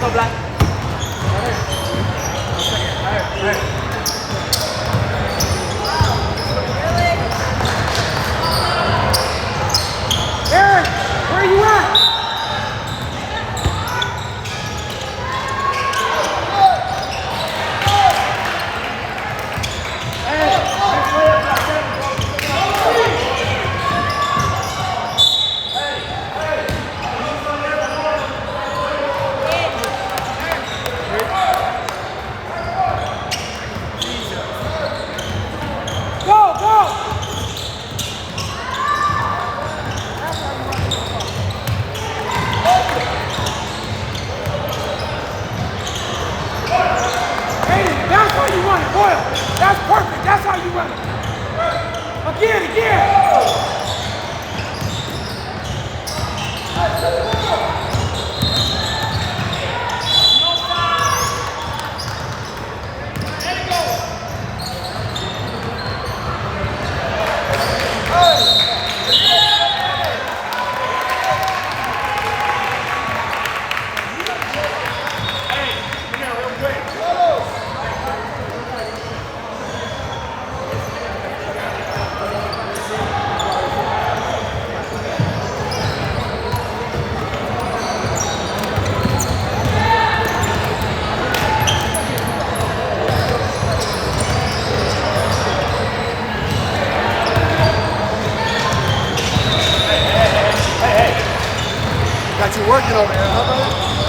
Go black. Eric, where you at? Go, go! That's how you run it, Boyle. That's perfect. That's how you run it. Again. Got you working over here, huh, brother?